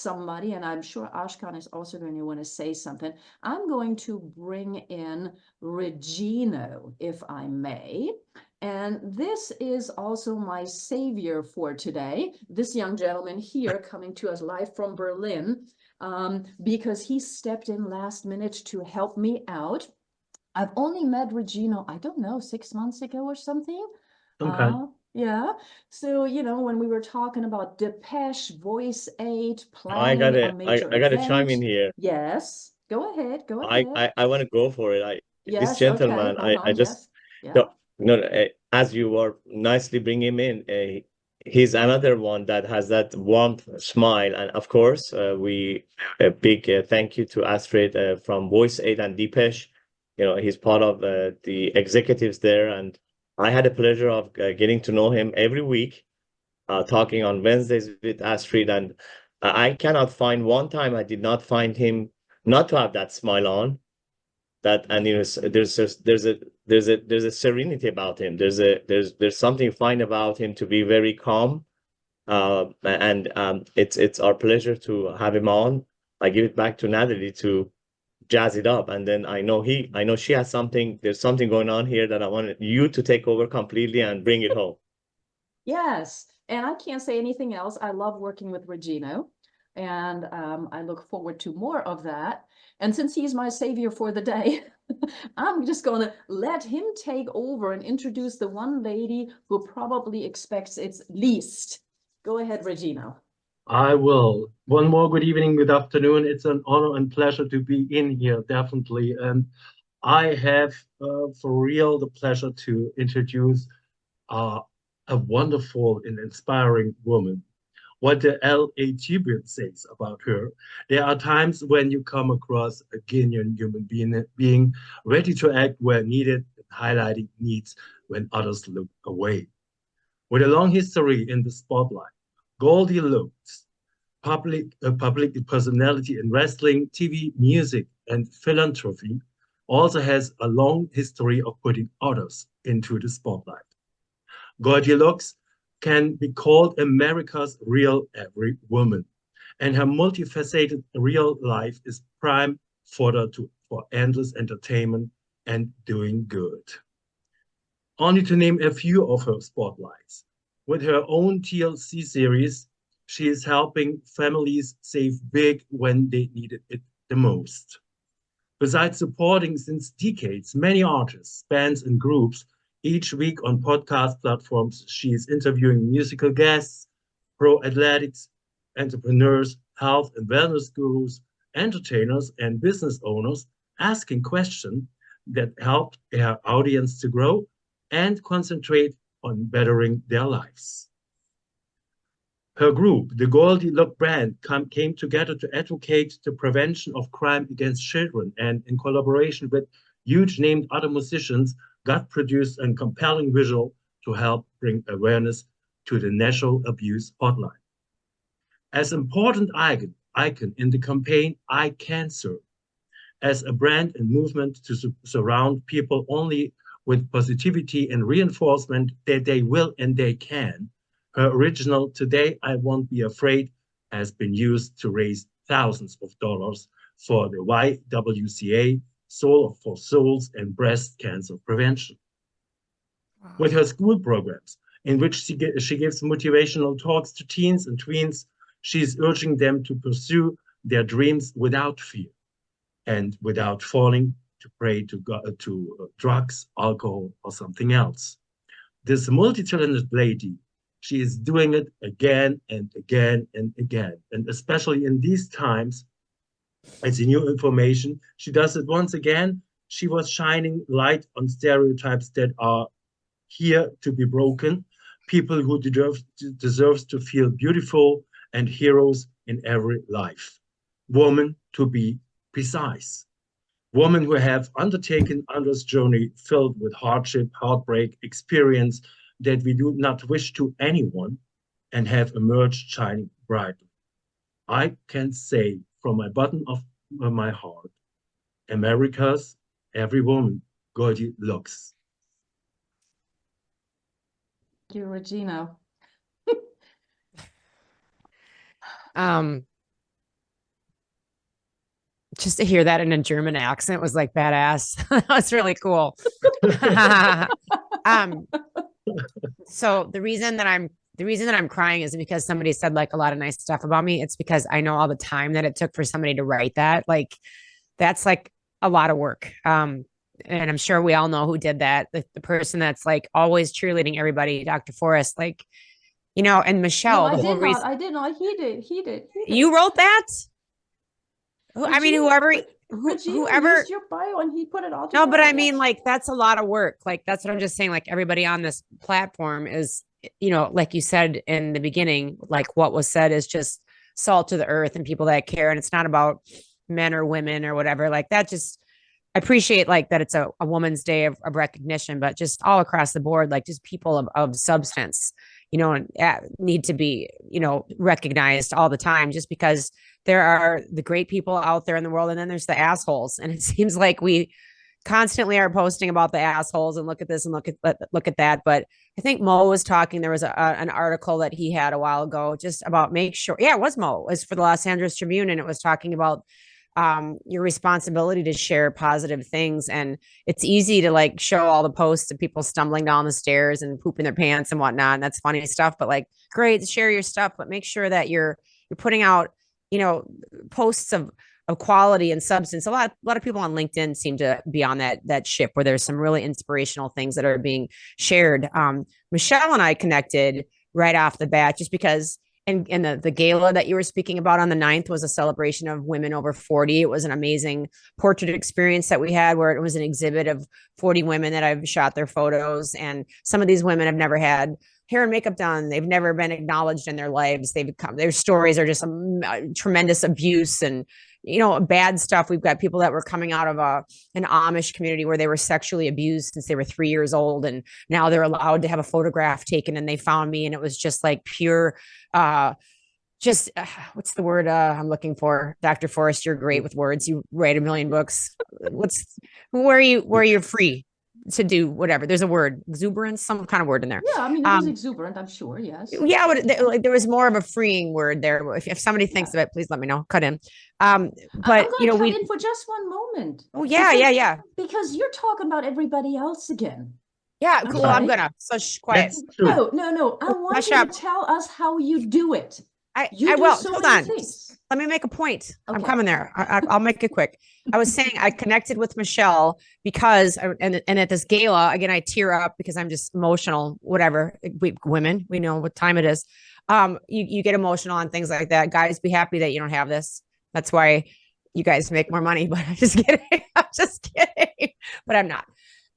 somebody, and I'm sure Ashkan is also going to want to say something. I'm going to bring in Regino, if I may. And this is also my savior for today. This young gentleman here coming to us live from Berlin, because he stepped in last minute to help me out. I've only met Regino, I don't know, 6 months ago or something. Okay. Yeah. So, when we were talking about Depeche, Voice 8, I planning gotta a major I gotta chime event. in here. Yes. Go ahead. Go I ahead. I want to go for it. This Yes. Okay. gentleman, I just Yes. Yeah. no, no, as you are nicely bringing him in, he's another one that has that warmth smile, and of course, we a big thank you to Astrid from Voice 8 and Depeche. He's part of the executives there, and I had the pleasure of getting to know him every week, talking on Wednesdays with Astrid, and I cannot find one time I did not find him not to have that smile on. That, and there's a serenity about him. There's something fine about him to be very calm. And it's our pleasure to have him on. I give it back to Natalie to jazz it up, and then I know she has something. There's something going on here that I wanted you to take over completely and bring it home. Yes. And I can't say anything else. I love working with Regino, and I look forward to more of that. And since he's my savior for the day, I'm just going to let him take over and introduce the one lady who probably expects it's least. Go ahead, Regino. I will. One more good evening, good afternoon. It's an honor and pleasure to be in here, definitely. And I have, for real, the pleasure to introduce a wonderful and inspiring woman. What the LA Tribune says about her: there are times when you come across a genuine human being ready to act where needed and highlighting needs when others look away. With a long history in the spotlight, Goldy Locks, public personality in wrestling, TV, music, and philanthropy, also has a long history of putting others into the spotlight. Goldy Locks can be called America's real every woman, and her multifaceted real life is prime fodder for endless entertainment and doing good. Only to name a few of her spotlights. With her own TLC series, she is helping families save big when they needed it the most. Besides supporting since decades many artists, bands, and groups, each week on podcast platforms, she is interviewing musical guests, pro athletics, entrepreneurs, health and wellness gurus, entertainers, and business owners, asking questions that help their audience to grow and concentrate on bettering their lives. Her group, the Goldy Lock brand, came together to advocate the prevention of crime against children, and in collaboration with huge named other musicians, got produced a compelling visual to help bring awareness to the National Abuse Hotline. As important icon in the campaign I Cancer, as a brand and movement to surround people only with positivity and reinforcement that they will and they can, her original "Today I Won't Be Afraid" has been used to raise thousands of dollars for the YWCA, Soul for Souls, and breast cancer prevention. Wow. With her school programs, in which she gives motivational talks to teens and tweens, she is urging them to pursue their dreams without fear and without falling to prey to drugs, alcohol, or something else. This multi-talented lady, she is doing it again and again and again. And especially in these times, it's new information. She does it once again. She was shining light on stereotypes that are here to be broken. People who deserves to feel beautiful, and heroes in every life. Women, to be precise. Women who have undertaken Andre's journey filled with hardship, heartbreak, experience that we do not wish to anyone, and have emerged shining brightly. I can say from my bottom of my heart, America's every woman, Goldy Locks. Thank you, Regino. just to hear that in a German accent was like badass. That was really cool. So the reason that I'm crying is because somebody said like a lot of nice stuff about me. It's because I know all the time that it took for somebody to write that. Like that's like a lot of work. And I'm sure we all know who did that. The person that's like always cheerleading everybody, Dr. Forrest, like, you know, and Michelle, No, the whole reason I did not. He did. you wrote that. I mean, Regino whoever used your bio and he put it all No, together. but I mean, Yes. like, that's a lot of work. Like, that's what I'm just saying. Like, everybody on this platform is, you know, like you said in the beginning, like what was said is just salt to the earth and people that care. And it's not about men or women or whatever. Like, that just, I appreciate like that it's a woman's day of recognition, but just all across the board, like just people of substance, you know, need to be, you know, recognized all the time just because there are the great people out there in the world. And then there's the assholes. And it seems like we constantly are posting about the assholes and look at this and look at that. But I think Mo was talking. There was an article that he had a while ago just about make sure. Yeah, it was Mo. It was for the Los Angeles Tribune, and it was talking about your responsibility to share positive things. And it's easy to like show all the posts of people stumbling down the stairs and pooping their pants and whatnot. And that's funny stuff. But like, great, share your stuff, but make sure that you're putting out, you know, posts of quality and substance. A lot of people on LinkedIn seem to be on that ship where there's some really inspirational things that are being shared. Michelle and I connected right off the bat just because and the gala that you were speaking about on the 9th was a celebration of women over 40. It was an amazing portrait experience that we had where it was an exhibit of 40 women that I've shot their photos. And some of these women have never had hair and makeup done. They've never been acknowledged in their lives. Their stories are just tremendous abuse and, you know, bad stuff. We've got people that were coming out of an Amish community where they were sexually abused since they were 3 years old. And now they're allowed to have a photograph taken, and they found me. And it was just like pure, what's the word I'm looking for? Dr. Forrest, you're great with words. You write a million books. Where you're free to do whatever. There's a word, exuberance, some kind of word in there. Yeah, I mean, it was exuberant, I'm sure, yes. Yeah, but there was more of a freeing word there. If somebody thinks of it, please let me know. Cut in. But you know, cut in for just one moment. Oh yeah. Because you're talking about everybody else again. Yeah, cool. I'm gonna. So quiet. No. I want you to tell us how you do it. I will. So hold on. Things. Let me make a point. Okay. I'm coming there. I'll make it quick. I was saying I connected with Michelle because, and at this gala, again, I tear up because I'm just emotional, whatever. Women, we know what time it is. You get emotional on things like that. Guys, be happy that you don't have this. That's why you guys make more money, but I'm just kidding. I'm just kidding, but I'm not.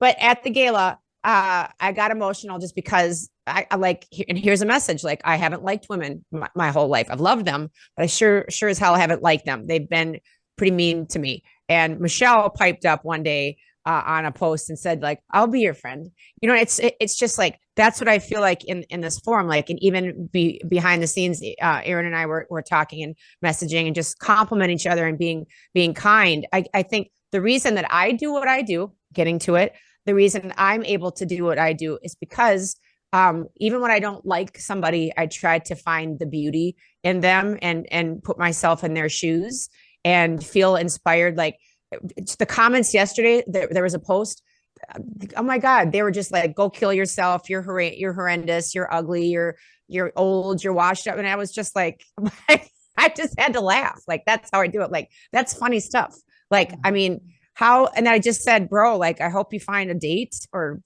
But at the gala, I got emotional just because I like, and here's a message. Like, I haven't liked women my whole life. I've loved them, but I sure as hell haven't liked them. They've been pretty mean to me. And Michelle piped up one day on a post and said, like, I'll be your friend. You know, it's just like, that's what I feel like in this forum. Like, and even behind the scenes, Aaron and I were talking and messaging and just compliment each other and being kind. I think the reason that I do what I do, getting to it, the reason I'm able to do what I do is because even when I don't like somebody, I try to find the beauty in them and put myself in their shoes and feel inspired. Like the comments yesterday, there was a post. Oh my God, they were just like, go kill yourself. You're horrendous. You're ugly. You're old. You're washed up. And I was just like, I just had to laugh. Like, that's how I do it. Like, that's funny stuff. Like, I mean, and I just said, bro, like, I hope you find a date or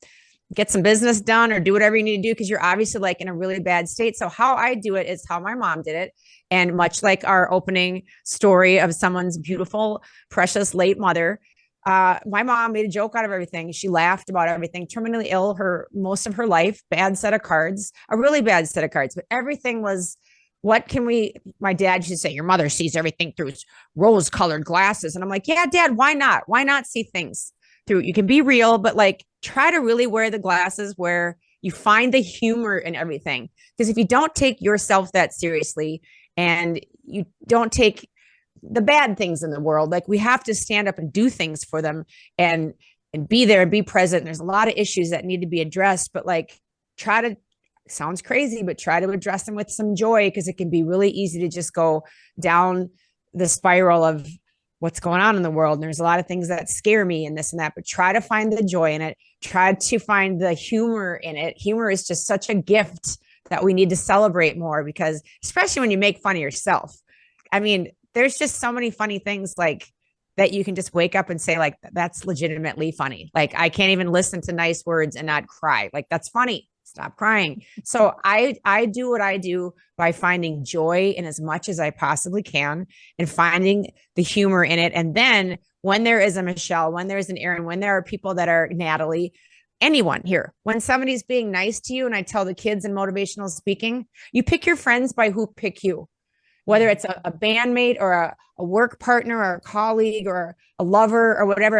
get some business done or do whatever you need to do, because you're obviously like in a really bad state. So how I do it is how my mom did it. And much like our opening story of someone's beautiful, precious late mother, my mom made a joke out of everything. She laughed about everything. Terminally ill most of her life, bad set of cards, a really bad set of cards, but everything was, my dad should say, your mother sees everything through rose colored glasses. And I'm like, yeah, Dad, why not? Why not see things through? You can be real, but like, try to really wear the glasses where you find the humor in everything. Because if you don't take yourself that seriously and you don't take the bad things in the world, like, we have to stand up and do things for them and be there and be present. And there's a lot of issues that need to be addressed, but like, sounds crazy, but try to address them with some joy, because it can be really easy to just go down the spiral of what's going on in the world. And there's a lot of things that scare me and this and that, but try to find the joy in it. Try to find the humor in it. Humor is just such a gift that we need to celebrate more, because especially when you make fun of yourself. I mean, there's just so many funny things like that you can just wake up and say, like, that's legitimately funny. Like, I can't even listen to nice words and not cry. Like, that's funny. Stop crying. So I do what I do by finding joy in as much as I possibly can and finding the humor in it. And then when there is a Michelle, when there is an Erin, when there are people that are Natalie, anyone here, when somebody's being nice to you, and I tell the kids in motivational speaking, you pick your friends by who pick you, whether it's a bandmate or a work partner or a colleague or a lover or whatever.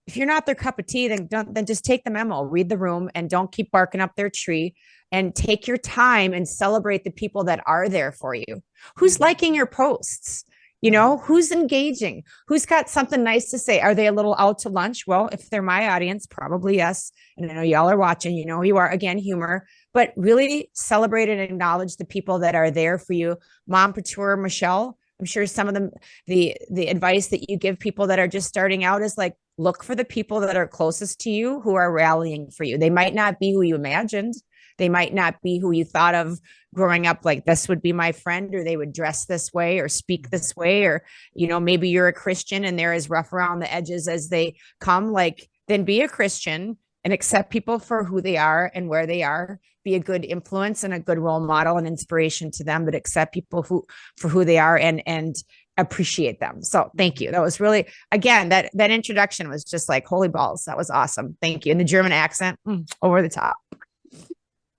If you're not their cup of tea, then just take the memo, read the room, and don't keep barking up their tree, and take your time and celebrate the people that are there for you. Who's liking your posts? You know, who's engaging? Who's got something nice to say? Are they a little out to lunch? Well, if they're my audience, probably yes. And I know y'all are watching, you know who you are. Again, humor, but really celebrate and acknowledge the people that are there for you. Mom Couture, Michelle, I'm sure some of them, the advice that you give people that are just starting out is like, look for the people that are closest to you who are rallying for you. They might not be who you imagined. They might not be who you thought of growing up, like this would be my friend, or they would dress this way or speak this way, or, you know, maybe you're a Christian and they're as rough around the edges as they come. Like, then be a Christian and accept people for who they are and where they are. Be a good influence and a good role model and inspiration to them, but accept people for who they are and appreciate them. So thank you. That was really, again, that introduction was just like, holy balls. That was awesome. Thank you. And the German accent, over the top.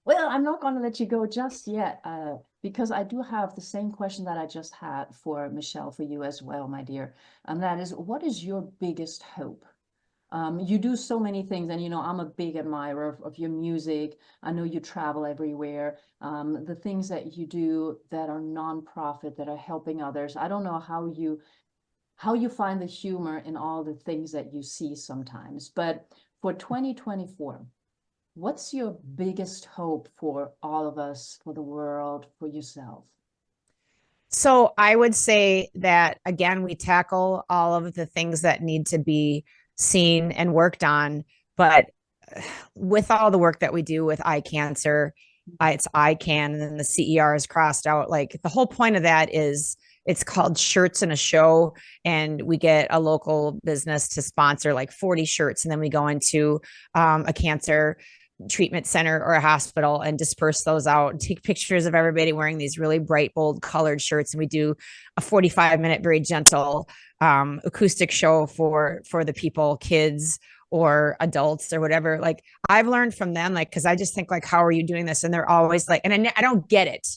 Well, I'm not going to let you go just yet, because I do have the same question that I just had for Michelle, for you as well, my dear. And that is, what is your biggest hope? You do so many things, and, you know, I'm a big admirer of your music. I know you travel everywhere. The things that you do that are nonprofit, that are helping others. I don't know how you find the humor in all the things that you see sometimes. But for 2024, what's your biggest hope for all of us, for the world, for yourself? So I would say that, again, we tackle all of the things that need to be seen and worked on, but with all the work that we do with eye cancer, it's ICANN, and then the CER is crossed out. Like, the whole point of that is it's called Shirts in a Show, and we get a local business to sponsor like 40 shirts, and then we go into a cancer treatment center or a hospital and disperse those out and take pictures of everybody wearing these really bright, bold colored shirts. And we do a 45-minute, very gentle acoustic show for the people, kids or adults or whatever. Like, I've learned from them, like, cause I just think like, how are you doing this? And they're always like, and I don't get it.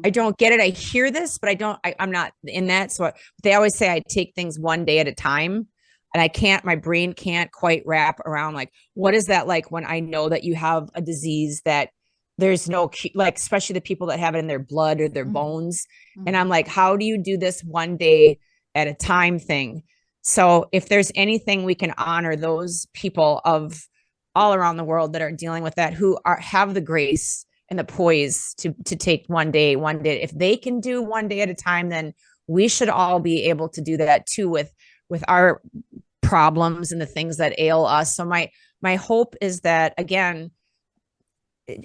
I don't get it. I hear this, but I'm not in that. So they always say I take things one day at a time. And my brain can't quite wrap around, like, what is that like when I know that you have a disease that there's no, like, especially the people that have it in their blood or their bones. And I'm like, how do you do this one day at a time thing? So if there's anything we can honor those people of all around the world that are dealing with that, who have the grace and the poise to take one day, if they can do one day at a time, then we should all be able to do that too with our problems and the things that ail us. So my hope is that, again,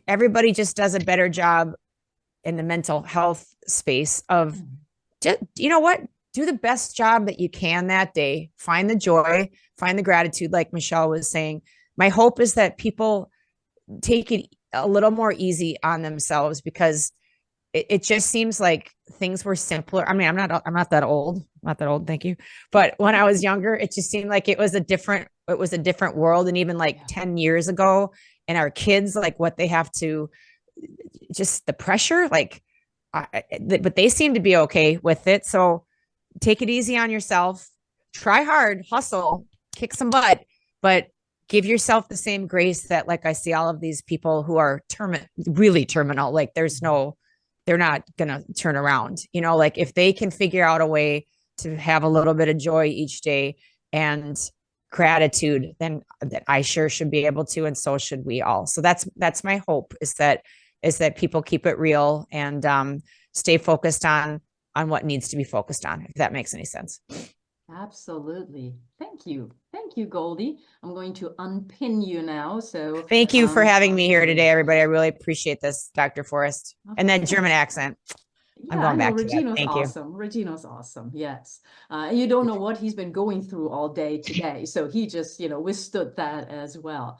everybody just does a better job in the mental health space of just, you know what, do the best job that you can that day. Find the joy, find the gratitude, like Michelle was saying. My hope is that people take it a little more easy on themselves, because it just seems like things were simpler. I mean, I'm not that old, thank you. But when I was younger, it just seemed like it was a different world. And even like 10 years ago, and our kids, like, what they have to, just the pressure, like, but they seem to be okay with it. So take it easy on yourself, try hard, hustle, kick some butt, but give yourself the same grace that, like, I see all of these people who are really terminal, like, they're not going to turn around, you know, like, if they can figure out a way to have a little bit of joy each day and gratitude, then that I sure should be able to. And so should we all. So that's my hope, is that people keep it real and stay focused on what needs to be focused on, if that makes any sense. Absolutely. Thank you. Thank you, Goldie. I'm going to unpin you now. So Thank you for having me here today, everybody. I really appreciate this, Dr. Forrest. And that German accent. I'm yeah, going I know back to that. Regino's Thank you. awesome. Regino's awesome. Yes. You don't know what he's been going through all day today. So he just, withstood that as well.